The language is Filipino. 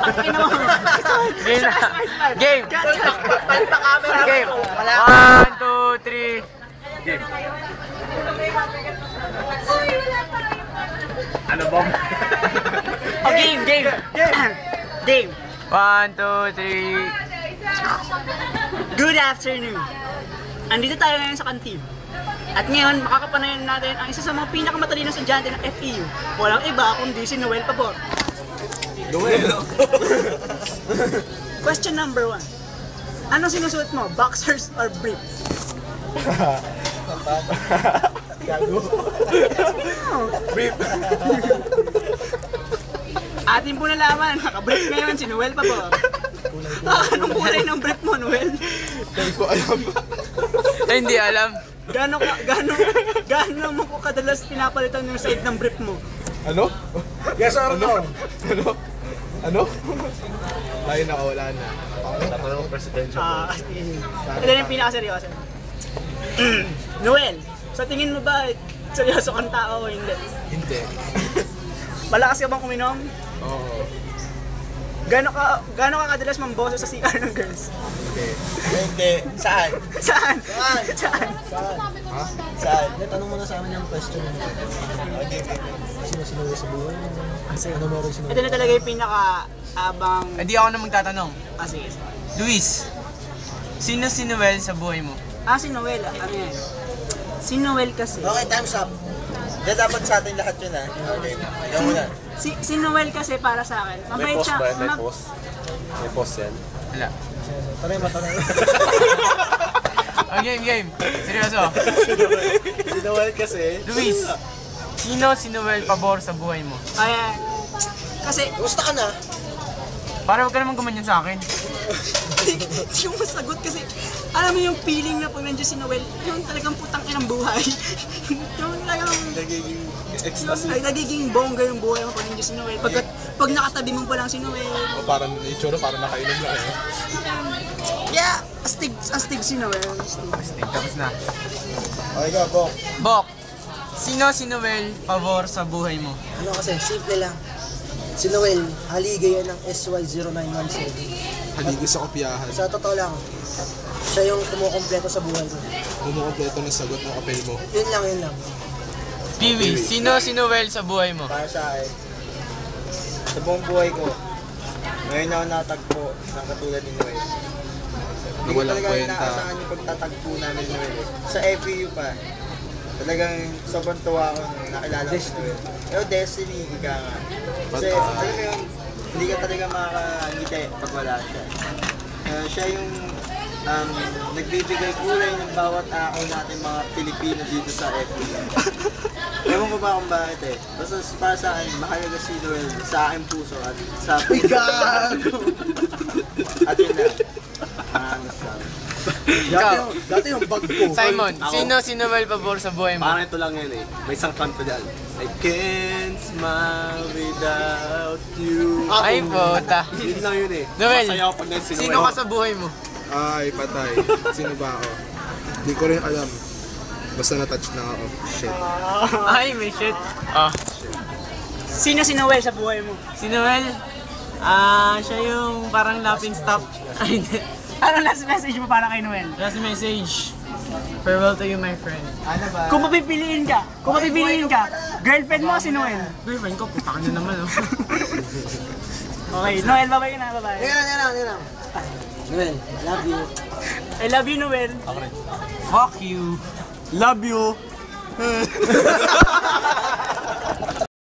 Tangina mo. Game na. Game. Palit na camera. Game. 1, 2, 3. Game. Ano ba? Oh, game. Game. 1, 2, 3. Good afternoon. Andito tayo ngayon sa kantin. At ngayon, makakapanayan natin ang isa sa mga pinakamatalino estudyante ng FEU. Walang iba kundi si Noel Pabor. Noel! Question number 1. Anong sinusuot mo? Boxers or brief? Gago. Brief. Atin po nalaman, naka-brief ngayon si Noel Pabor. Anong kulay ng brief mo, Noel? Hindi ko alam. Ay, hindi alam. Gaano mo ko kadalas pinapalitan yung side ng brief mo? Ano? Yes or no? Ano? Layo na, wala na. Tatanong presidential. Ito na yung pinakaseryoso. Noel, sa tingin mo ba seryoso kang tao o hindi? Hindi. Malakas ka bang kuminom? Oo. Gaano ka kadalas mamboso sa CR ng girls? Hindi. Saan? Saan? Ha? Saan? Tanong mo na sa amin yung question. Okay. Sino-sino sa buhay? Ano meron sino? Ito na talaga yung pinaka-abang... Hindi ako na magtatanong. Sige. Luis, sino si Noel sa buhay mo? Si Noel. Ano yan? Si Noel kasi. Okay, time's up. Hindi dapat sa atin lahat yun ha. Okay. Ikaw muna. Si Noel kasi para sa akin. May Mabait post siya. ba? May post? May post yan? Wala. Tanay mo, tanay. Oh, game. Seryoso. Si Noel kasi. Luis, sino si Noel Pabor sa buhay mo? Ayan. Kasi, Gusto ka na? Para huwag ka naman gumanyan sa akin. yung masagot kasi, alam mo yung feeling na pag nandiyan si Noel, yung talagang putang inang buhay. yung talagang, Nagiging ecstasy. ay nagiging bongga yung buhay mo pag nandiyan si Noel. Pag nakatabi mo pa lang si Noel, O parang itsura, parang nakainom lang eh. yeah, astig si Noel. Astig. Tapos na. Okay ka, Bok. Bok, sino si Noel Pabor sa buhay mo? Ano kasi, simple lang. Si Noel, haligay yan ng SY0917. Haligay sa kopyahan. Sa totoo lang, siya yung kumukompleto sa buhay ko. Kumukompleto ng sagot ng apel mo. Yun lang. Piwi, sino si Noel sa buhay mo? Para sa akin, sa buong buhay ko, ngayon ako natagpo ng katulad ni Noel. Hindi ko Walang talaga kwenta. inaasahan yung pagtatagpo namin ni Noel. Sa FEU pa, talagang sobrang tuwa ako nung nakilala ko si Noel. Pero destiny, ika nga. Kasi alam mo yung, hindi ka talaga makakangiti pag wala siya. Siya yung nagbibigay kulay ng bawat ako natin mga Pilipino dito sa FEU. Ewan ko ba kung bakit eh. Basta para sa akin, mahalaga si Noel sa aking puso at sa Gago! At yun na. Dati yung bag ko. Simon, sino si Noel Pabor sa buhay mo? Parang ito lang yan eh. May isang kanto dyan. I can't smile without you. Ay, puta. Yun lang yun eh. Noel, Masaya ako pag si sino ka sa buhay mo? Ay, patay. Sino ba ako? Hindi ko rin alam. Basta na-touch na ako. Shit. Ay, may shit. Ah, Sino si Noel sa buhay mo? si Noel? Siya yung parang laughing stock. Ay, hindi. Ano last message mo para kay Noel? Last message. Farewell to you, my friend. Ano ba? Kung mapipiliin ka, girlfriend mo si Noel. Girlfriend ko, puta ka na naman, oh. Okay, Noel, bye-bye na, bye-bye. Teka lang. Noel, love you. I love you, Noel. Fuck you. Love you!